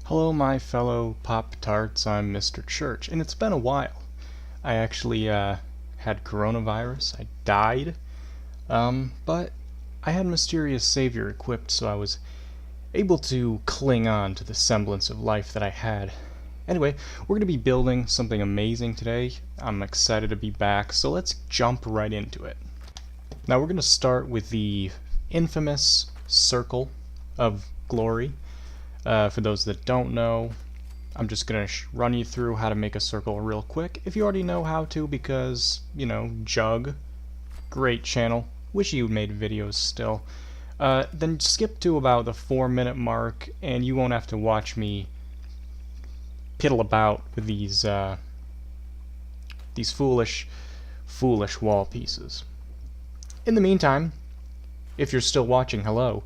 Hello, my fellow Pop-Tarts. I'm Mr. Church, and it's been a while. I actually had coronavirus. I died, but I had Mysterious Savior equipped, so I was able to cling on to the semblance of life that I had. Anyway, we're going to be building something amazing today. I'm excited to be back, so let's jump right into it. Now we're going to start with the infamous circle of glory. For those that don't know, I'm just going to run you through how to make a circle real quick. If you already know how to, because, Jug, great channel, wish you made videos still, then skip to about the 4-minute mark, and you won't have to watch me piddle about with these foolish wall pieces. In the meantime, if you're still watching, hello.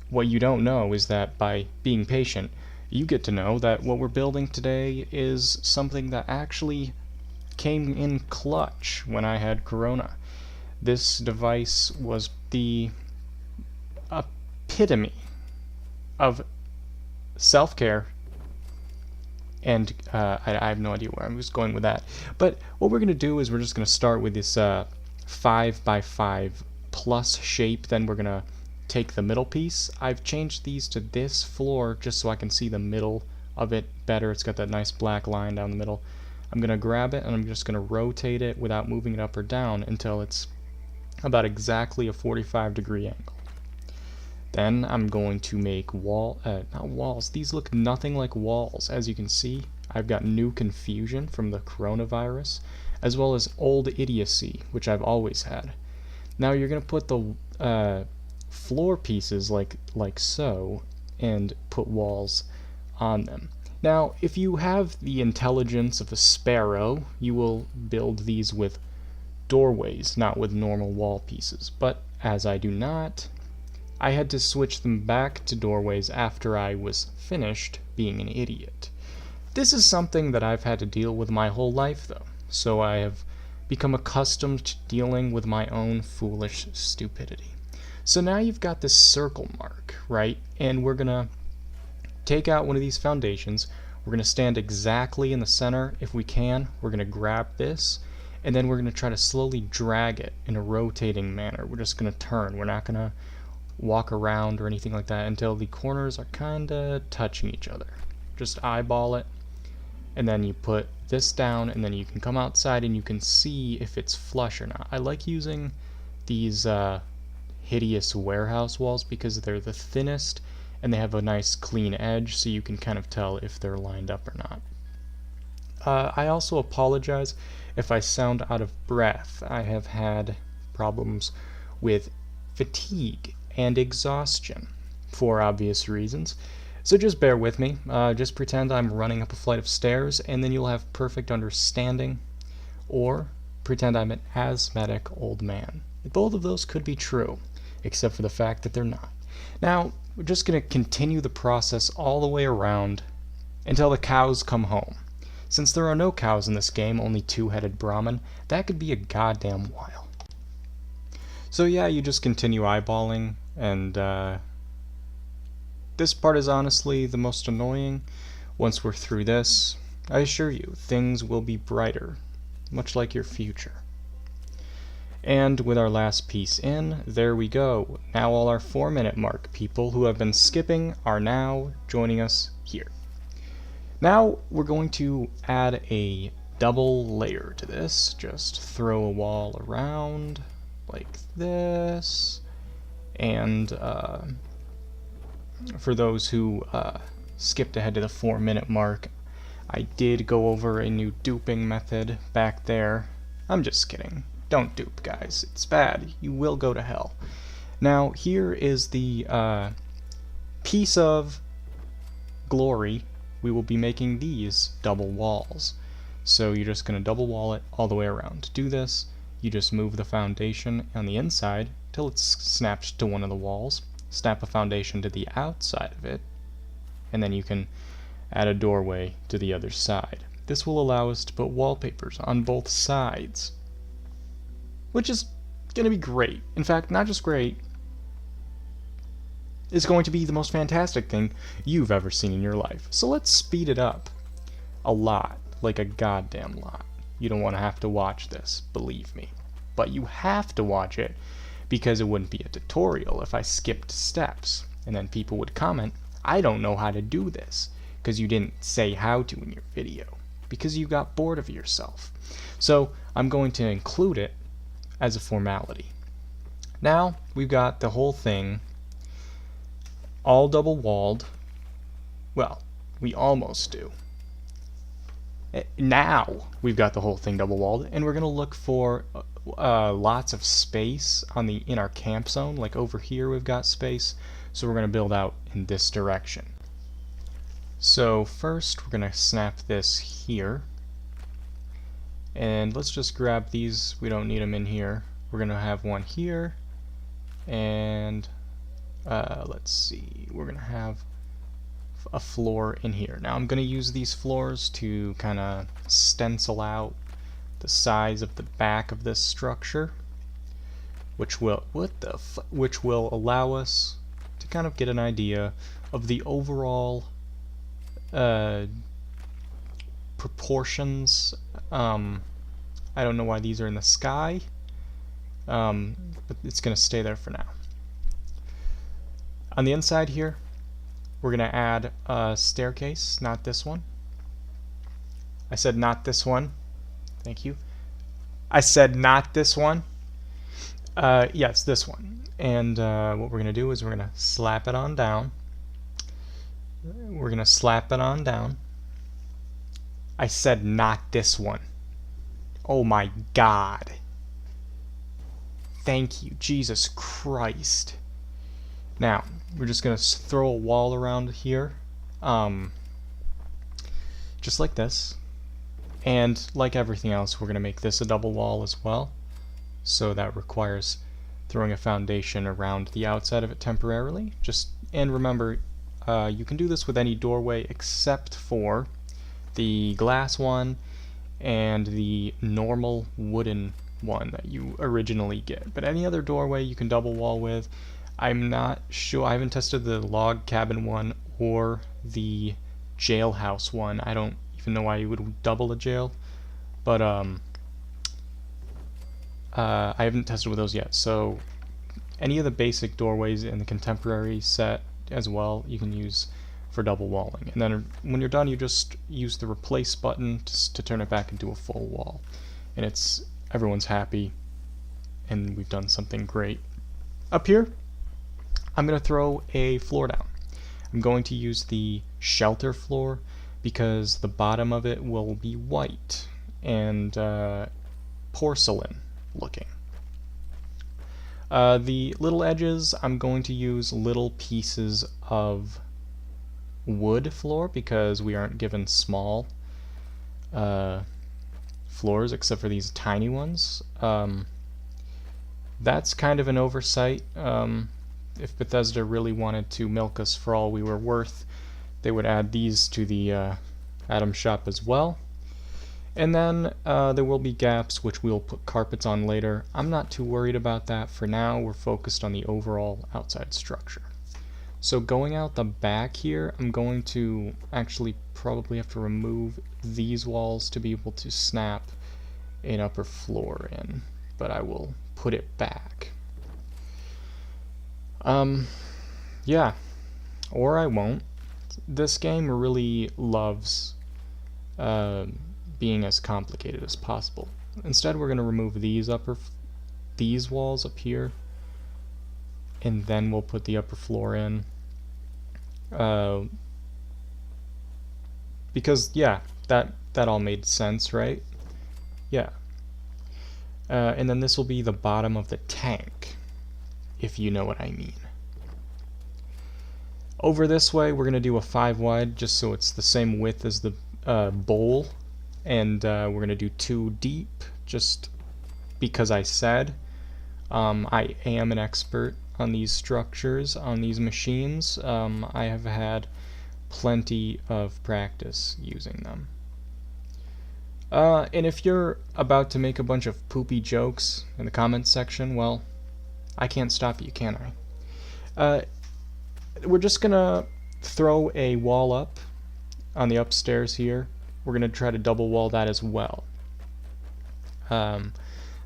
What you don't know is that by being patient, you get to know that what we're building today is something that actually came in clutch when I had Corona. This device was the epitome of self-care, and I have no idea where I'm just going with that. But what we're going to do is we're just going to start with this 5x5 plus shape, then we're going to take the middle piece. I've changed these to this floor just so I can see the middle of it better. It's got that nice black line down the middle. I'm going to grab it and I'm just going to rotate it without moving it up or down until it's about exactly a 45-degree angle. Then I'm going to make not walls. These look nothing like walls. As you can see, I've got new confusion from the coronavirus, as well as old idiocy, which I've always had. Now you're going to put the floor pieces like so and put walls on them. Now if you have the intelligence of a sparrow, you will build these with doorways, not with normal wall pieces, but as I do not, I had to switch them back to doorways after I was finished being an idiot. This is something that I've had to deal with my whole life though, so I have become accustomed to dealing with my own foolish stupidity. So now you've got this circle mark, right? And we're going to take out one of these foundations. We're going to stand exactly in the center if we can. We're going to grab this, and then we're going to try to slowly drag it in a rotating manner. We're just going to turn. We're not going to walk around or anything like that until the corners are kind of touching each other. Just eyeball it, and then you put this down, and then you can come outside and you can see if it's flush or not. I like using these hideous warehouse walls because they're the thinnest and they have a nice clean edge, so you can kind of tell if they're lined up or not. I also apologize if I sound out of breath. I have had problems with fatigue and exhaustion for obvious reasons, so just bear with me. Just pretend I'm running up a flight of stairs and then you'll have perfect understanding, or pretend I'm an asthmatic old man. Both of those could be true, except for the fact that they're not. Now, we're just going to continue the process all the way around until the cows come home. Since there are no cows in this game, only two-headed Brahmin, that could be a goddamn while. So yeah, you just continue eyeballing, and this part is honestly the most annoying. Once we're through this, I assure you, things will be brighter, much like your future. And with our last piece in, there we go. Now all our 4-minute mark people who have been skipping are now joining us here. Now we're going to add a double layer to this. Just throw a wall around like this. And for those who skipped ahead to the 4-minute mark, I did go over a new duping method back there. I'm just kidding. Don't dupe, guys. It's bad. You will go to hell. Now, here is the piece of glory. We will be making these double walls. So you're just going to double wall it all the way around. To do this, you just move the foundation on the inside till it's snapped to one of the walls. Snap a foundation to the outside of it, and then you can add a doorway to the other side. This will allow us to put wallpapers on both sides, which is going to be great. In fact, not just great, is going to be the most fantastic thing you've ever seen in your life. So let's speed it up a lot, like a goddamn lot. You don't want to have to watch this, believe me. But you have to watch it because it wouldn't be a tutorial if I skipped steps. And then people would comment, I don't know how to do this, because you didn't say how to in your video, because you got bored of yourself. So I'm going to include it as a formality. Now we've got the whole thing all double walled. Well, we almost do. Now we've got the whole thing double walled, and we're going to look for lots of space in our camp zone. Like over here we've got space, so we're going to build out in this direction. So first we're going to snap this here, and let's just grab these. We don't need them in here. We're going to have one here, and let's see, we're going to have a floor in here. Now I'm going to use these floors to kind of stencil out the size of the back of this structure, which will allow us to kind of get an idea of the overall proportions. I don't know why these are in the sky, but it's going to stay there for now. On the inside here, we're going to add a staircase, not this one. I said not this one. Thank you. I said not this one. Yes, this one. And what we're going to do is we're going to slap it on down. We're going to slap it on down. I said not this one. Oh my God. Thank you, Jesus Christ. Now, we're just going to throw a wall around here, just like this. And like everything else, we're going to make this a double wall as well. So that requires throwing a foundation around the outside of it temporarily. And remember, you can do this with any doorway except for the glass one and the normal wooden one that you originally get. But any other doorway you can double wall with. I'm not sure, I haven't tested the log cabin one or the jailhouse one. I don't even know why you would double a jail, but I haven't tested with those yet. So any of the basic doorways in the contemporary set as well you can use for double walling, and then when you're done you just use the replace button to turn it back into a full wall, and everyone's happy and we've done something great. Up here I'm going to throw a floor down. I'm going to use the shelter floor because the bottom of it will be white and porcelain looking. The little edges, I'm going to use little pieces of wood floor because we aren't given small floors except for these tiny ones. That's kind of an oversight. If Bethesda really wanted to milk us for all we were worth, they would add these to the Atom Shop as well. And then there will be gaps which we'll put carpets on later. I'm not too worried about that for now. We're focused on the overall outside structure. So going out the back here, I'm going to actually probably have to remove these walls to be able to snap an upper floor in, but I will put it back. Yeah, or I won't. This game really loves being as complicated as possible. Instead, we're going to remove these walls up here, and then we'll put the upper floor in. Because yeah, that all made sense, right? Yeah. And then this will be the bottom of the tank, if you know what I mean. Over this way, we're going to do a 5 wide, just so it's the same width as the bowl, and we're going to do 2 deep, just because I said. I am an expert on these structures, on these machines. I have had plenty of practice using them. And if you're about to make a bunch of poopy jokes in the comments section, well, I can't stop you, can I? we're just gonna throw a wall up on the upstairs here. We're gonna try to double wall that as well. Um,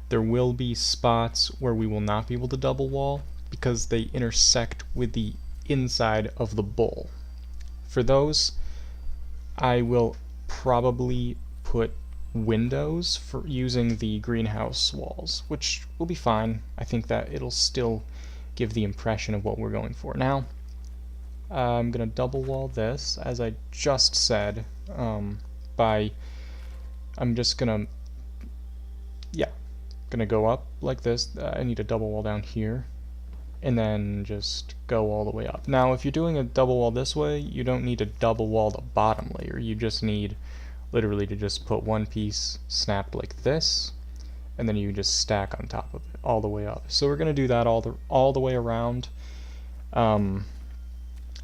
there will be spots where we will not be able to double wall because they intersect with the inside of the bowl. For those, I will probably put windows for using the greenhouse walls, which will be fine. I think that it'll still give the impression of what we're going for. Now, I'm going to double wall this, as I just said, I'm just going to, yeah, going to go up like this. I need a double wall down here, and then just go all the way up. Now, if you're doing a double wall this way, you don't need to double wall the bottom layer. You just need literally to just put one piece snapped like this, and then you just stack on top of it all the way up. So we're going to do that all the way around. I'm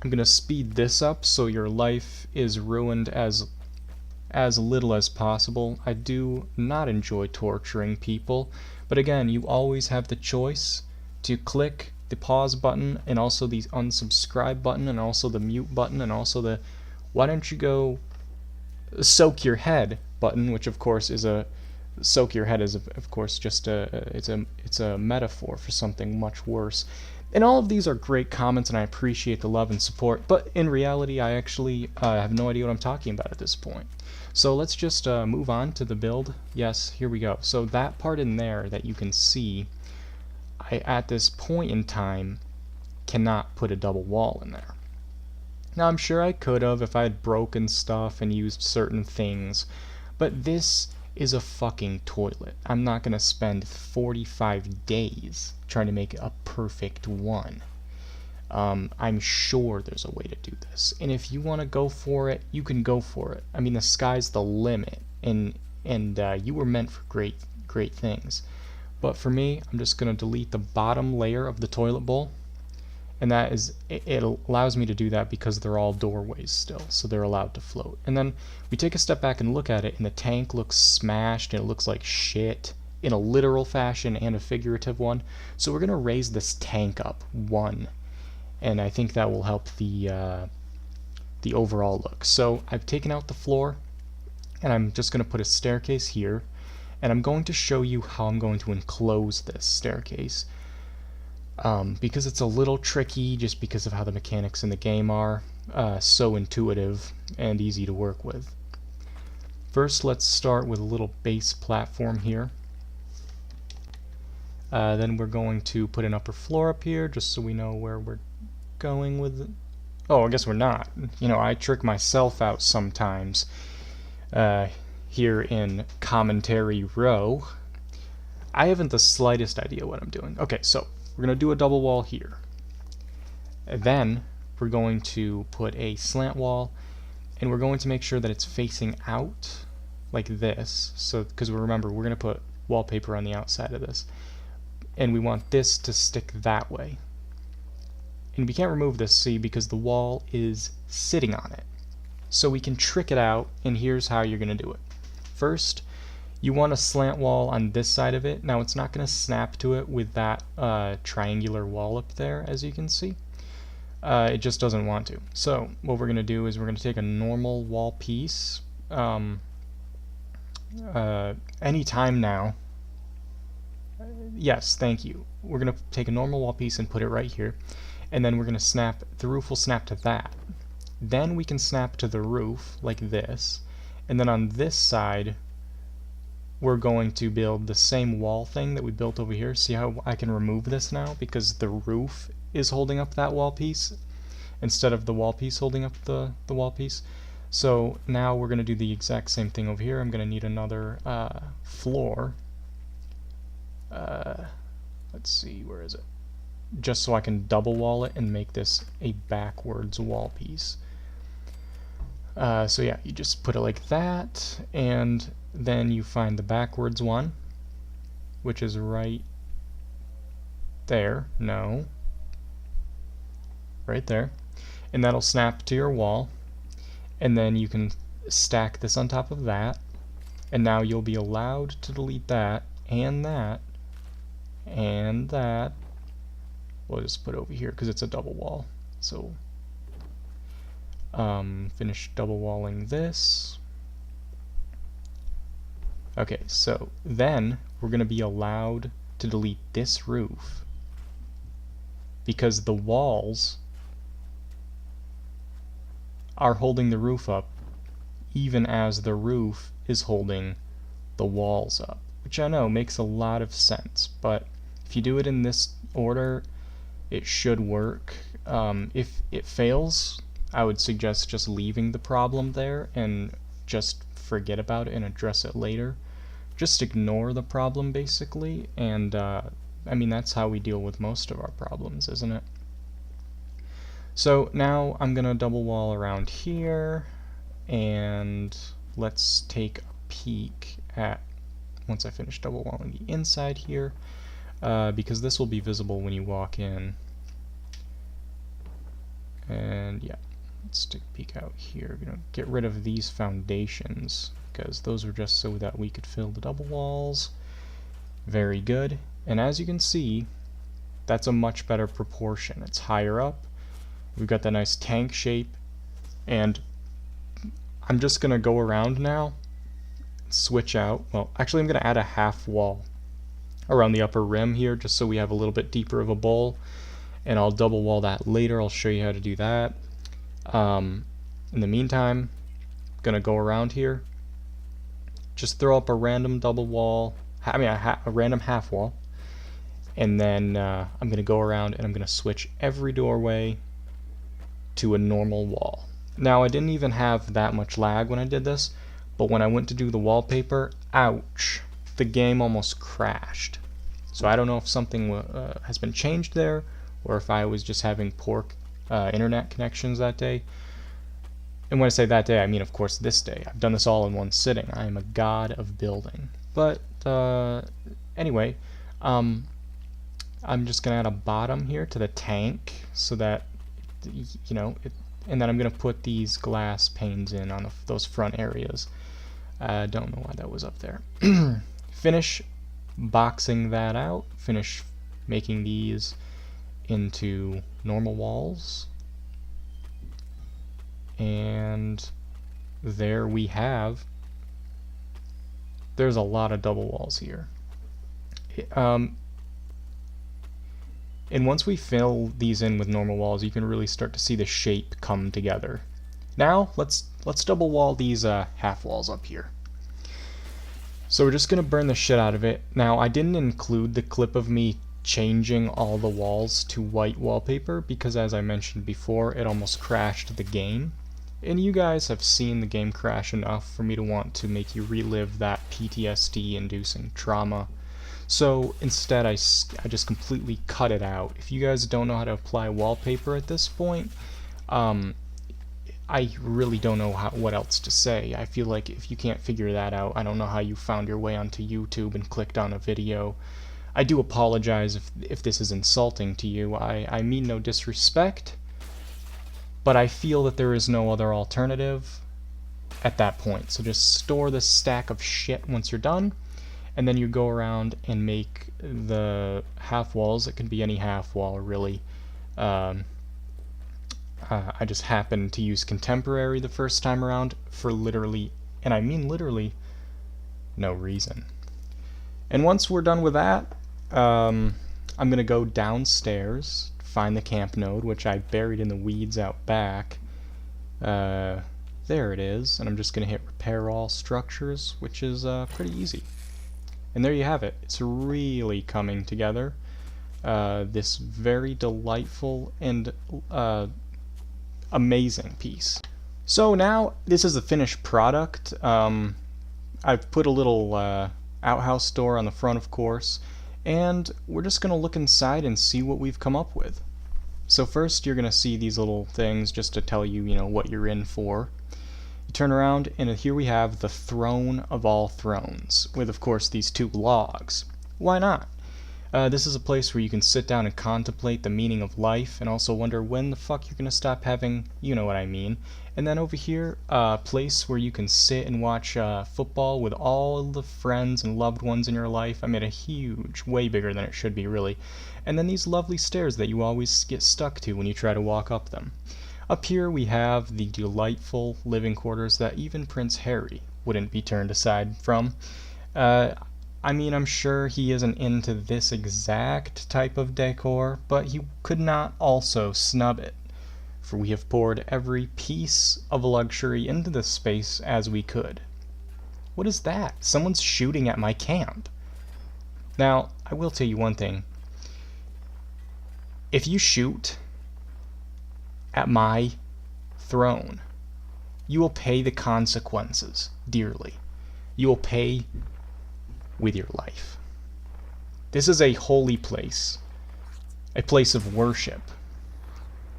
going to speed this up so your life is ruined as little as possible. I do not enjoy torturing people, but again, you always have the choice to click the pause button and also the unsubscribe button and also the mute button and also the why don't you go soak your head button, which of course is a soak your head is of course just it's a metaphor for something much worse. And all of these are great comments, and I appreciate the love and support, but in reality I actually have no idea what I'm talking about at this point. So let's just move on to the build. Yes, here we go. So that part in there that you can see, I at this point in time cannot put a double wall in there. Now I'm sure I could have if I had broken stuff and used certain things, but this is a fucking toilet. I'm not going to spend 45 days trying to make a perfect one. I'm sure there's a way to do this, and if you want to go for it, you can go for it. I mean, the sky's the limit, and you were meant for great things. But for me, I'm just going to delete the bottom layer of the toilet bowl, and that is, it allows me to do that because they're all doorways still, so they're allowed to float. And then we take a step back and look at it, and the tank looks smashed, and it looks like shit in a literal fashion and a figurative one. So we're going to raise this tank up one, and I think that will help the overall look. So I've taken out the floor, and I'm just going to put a staircase here, and I'm going to show you how I'm going to enclose this staircase. Because it's a little tricky just because of how the mechanics in the game are so intuitive and easy to work with. First, let's start with a little base platform here. Then we're going to put an upper floor up here just so we know where we're going with it. Oh, I guess we're not. You know, I trick myself out sometimes here in Commentary Row. I haven't the slightest idea what I'm doing. Okay, so we're going to do a double wall here. And then we're going to put a slant wall, and we're going to make sure that it's facing out like this. So, because remember, we're going to put wallpaper on the outside of this. And we want this to stick that way. And we can't remove this, see, because the wall is sitting on it. So we can trick it out, and here's how you're going to do it. First, you want a slant wall on this side of it. Now it's not going to snap to it with that triangular wall up there, as you can see. It just doesn't want to. So what we're going to do is we're going to take a normal wall piece. Anytime now. Yes, thank you. We're going to take a normal wall piece and put it right here. And then we're going to snap, the roof will snap to that. Then we can snap to the roof like this. And then on this side, we're going to build the same wall thing that we built over here. See how I can remove this now? Because the roof is holding up that wall piece instead of the wall piece holding up the wall piece. So now we're going to do the exact same thing over here. I'm going to need another floor. Let's see, where is it? Just so I can double wall it and make this a backwards wall piece. So yeah, you just put it like that, and then you find the backwards one, which is right there. No. Right there. And that'll snap to your wall. And then you can stack this on top of that. And now you'll be allowed to delete that, and that, and that. We'll just put it over here because it's a double wall. So finish double walling this. Okay, so then we're going to be allowed to delete this roof because the walls are holding the roof up even as the roof is holding the walls up, which I know makes a lot of sense, but if you do it in this order, it should work. If it fails, I would suggest just leaving the problem there and just forget about it and address it later. Just ignore the problem basically, and I mean that's how we deal with most of our problems, isn't it? So now I'm gonna double wall around here, and let's take a peek at once I finish double walling the inside here, because this will be visible when you walk in. And yeah, let's take a peek out here. We're gonna get rid of these foundations because those are just so that we could fill the double walls. Very good. And as you can see, that's a much better proportion. It's higher up. We've got that nice tank shape, and I'm just gonna go around now, switch out. Well, actually I'm gonna add a half wall around the upper rim here just so we have a little bit deeper of a bowl, and I'll double wall that later. I'll show you how to do that. In the meantime, I'm gonna go around here, just throw up a random double wall, a random half wall, and then I'm gonna go around and I'm gonna switch every doorway to a normal wall. Now I didn't even have that much lag when I did this, but when I went to do the wallpaper, ouch, the game almost crashed. So I don't know if something has been changed there, or if I was just having poor internet connections that day. And when I say that day, I mean of course this day. I've done this all in one sitting. I am a god of building. But anyway, I'm just gonna add a bottom here to the tank so that and then I'm gonna put these glass panes in on those front areas. I don't know why that was up there. Finish boxing that out. Finish making these into normal walls, and there we have. There's a lot of double walls here. And once we fill these in with normal walls, you can really start to see the shape come together. Now let's double wall these half walls up here. So we're just gonna burn the shit out of it. Now I didn't include the clip of me changing all the walls to white wallpaper because, as I mentioned before, it almost crashed the game. And you guys have seen the game crash enough for me to want to make you relive that PTSD-inducing trauma. So instead I just completely cut it out. If you guys don't know how to apply wallpaper at this point, I really don't know what else to say. I feel like if you can't figure that out, I don't know how you found your way onto YouTube and clicked on a video. I do apologize if this is insulting to you. I mean no disrespect, but I feel that there is no other alternative at that point. So just store this stack of shit once you're done, and then you go around and make the half walls. It can be any half wall, really. I just happened to use contemporary the first time around for literally, and I mean literally, no reason. And once we're done with that, I'm going to go downstairs, find the camp node, which I buried in the weeds out back. There it is, and I'm just going to hit repair all structures, which is pretty easy. And there you have it. It's really coming together. This very delightful and amazing piece. So now this is the finished product. I've put a little outhouse door on the front, of course, and we're just going to look inside and see what we've come up with. So first you're going to see these little things just to tell you, what you're in for. You turn around and here we have the throne of all thrones, with of course these two logs. Why not? This is a place where you can sit down and contemplate the meaning of life and also wonder when the fuck you're gonna stop having, you know what I mean. And then over here, a place where you can sit and watch football with all the friends and loved ones in your life. I mean, a huge, way bigger than it should be, really. And then these lovely stairs that you always get stuck to when you try to walk up them. Up here we have the delightful living quarters that even Prince Harry wouldn't be turned aside from. I mean, I'm sure he isn't into this exact type of decor, but he could not also snub it, for we have poured every piece of luxury into this space as we could. What is that? Someone's shooting at my camp. Now, I will tell you one thing. If you shoot at my throne, you will pay the consequences dearly. You will pay with your life. This is a holy place, a place of worship.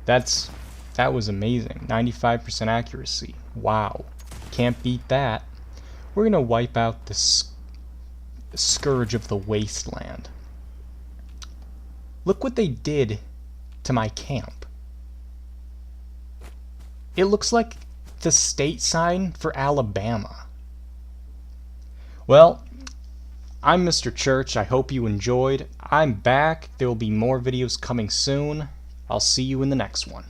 That was amazing. 95% accuracy. Wow. Can't beat that. We're gonna wipe out the scourge of the wasteland. Look what they did to my camp. It looks like the state sign for Alabama. Well, I'm Mr. Church. I hope you enjoyed. I'm back. There will be more videos coming soon. I'll see you in the next one.